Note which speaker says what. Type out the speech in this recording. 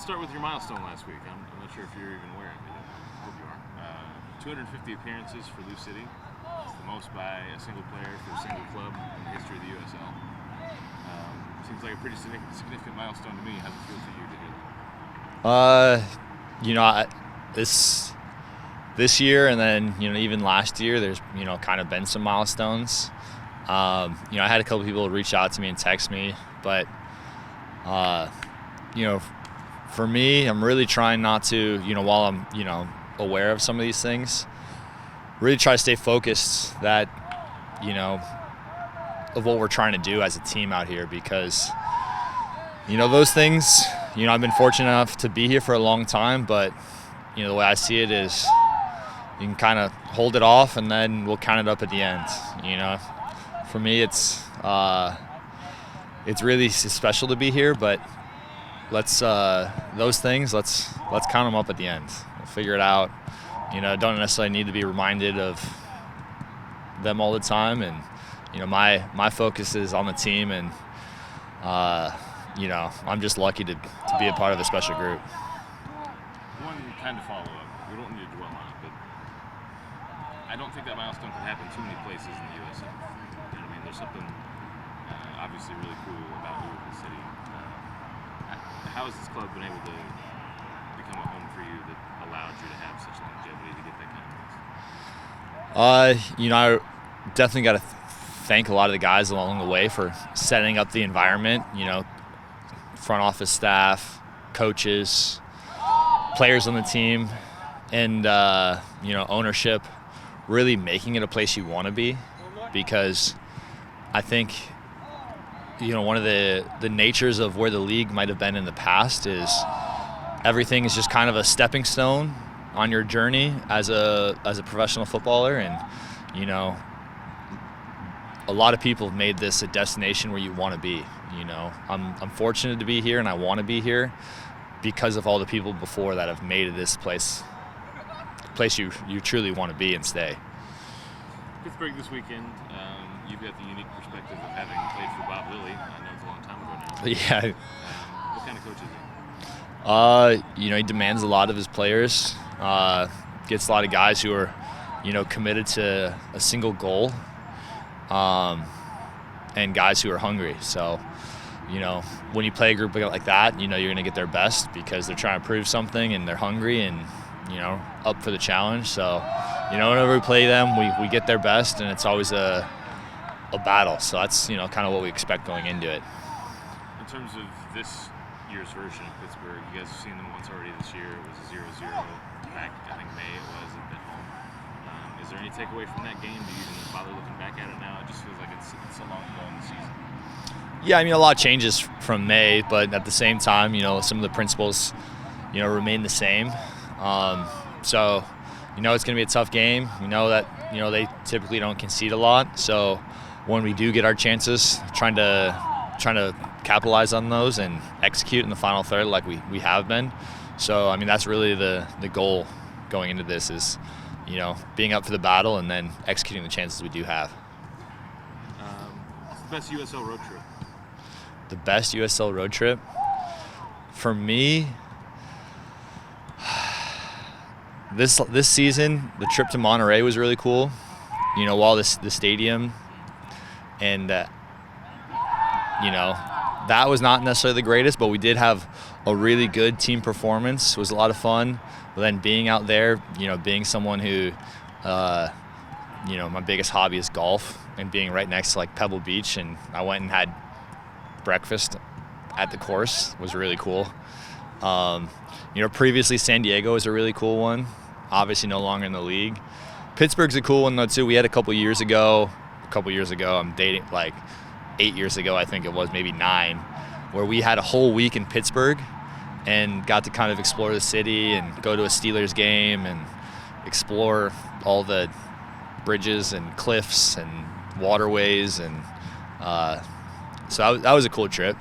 Speaker 1: Let's start with your milestone last week. I'm not sure if you're even aware of it. I hope you are. 250 appearances for Louisville City. It's the most by a single player for a single club in the history of the USL. Seems like a pretty significant milestone to me. How does it feel to you to do that?
Speaker 2: This year and then even last year, there's kind of been some milestones. I had a couple people reach out to me and text me, but for me, I'm really trying not to, while I'm aware of some of these things, really try to stay focused that of what we're trying to do as a team out here, because those things, I've been fortunate enough to be here for a long time, but the way I see it is you can kind of hold it off and then we'll count it up at the end. For me, it's really special to be here, but let's those things, let's count them up at the end. We'll figure it out. Don't necessarily need to be reminded of them all the time, and my focus is on the team, and I'm just lucky to be a part of a special group.
Speaker 1: One kind of follow-up. We don't need to dwell on it, but I don't think that milestone could happen too many places in the USL. There's something obviously really cool about Louisville City. How has this club been able to become a home for you that allowed you to have such longevity to get that kind of place?
Speaker 2: I definitely got to thank a lot of the guys along the way for setting up the environment. Front office staff, coaches, players on the team, and ownership, really making it a place you want to be, because I think one of the natures of where the league might have been in the past is everything is just kind of a stepping stone on your journey as a professional footballer, and a lot of people have made this a destination where you want to be. I'm fortunate to be here, and I want to be here because of all the people before that have made this place you truly want to be and stay.
Speaker 1: Pittsburgh this weekend, you've got the unique perspective of having played for Bob Lilly. I know it's a long time ago now.
Speaker 2: Yeah.
Speaker 1: What kind of coach is he?
Speaker 2: He demands a lot of his players. Gets a lot of guys who are, committed to a single goal, and guys who are hungry. So, when you play a group like that, you're going to get their best because they're trying to prove something and they're hungry and, up for the challenge. So, whenever we play them, we get their best, and it's always a battle. So that's, kind of what we expect going into it.
Speaker 1: In terms of this year's version of Pittsburgh, you guys have seen them once already this year. It was a 0-0 back, I think May it was, at home. Is there any takeaway from that game? Do you even bother looking back at it now? It just feels like it's so long ago in the season.
Speaker 2: Yeah, a lot of changes from May, but at the same time, some of the principles, remain the same. So, it's going to be a tough game. We know that, they typically don't concede a lot. So when we do get our chances, trying to capitalize on those and execute in the final third like we have been. So, that's really the goal going into this is, being up for the battle and then executing the chances we do have.
Speaker 1: What's the best USL road trip?
Speaker 2: The best USL road trip? For me, this season, the trip to Monterey was really cool. While the stadium, and that was not necessarily the greatest, but we did have a really good team performance. It was a lot of fun. But then being out there, being someone who, my biggest hobby is golf, and being right next to Pebble Beach, and I went and had breakfast at the course was really cool. Previously San Diego was a really cool one. Obviously no longer in the league. Pittsburgh's a cool one though too. We had a couple years ago, I'm dating 8 years ago, I think it was, maybe 9, where we had a whole week in Pittsburgh and got to kind of explore the city and go to a Steelers game and explore all the bridges and cliffs and waterways, and so that was a cool trip.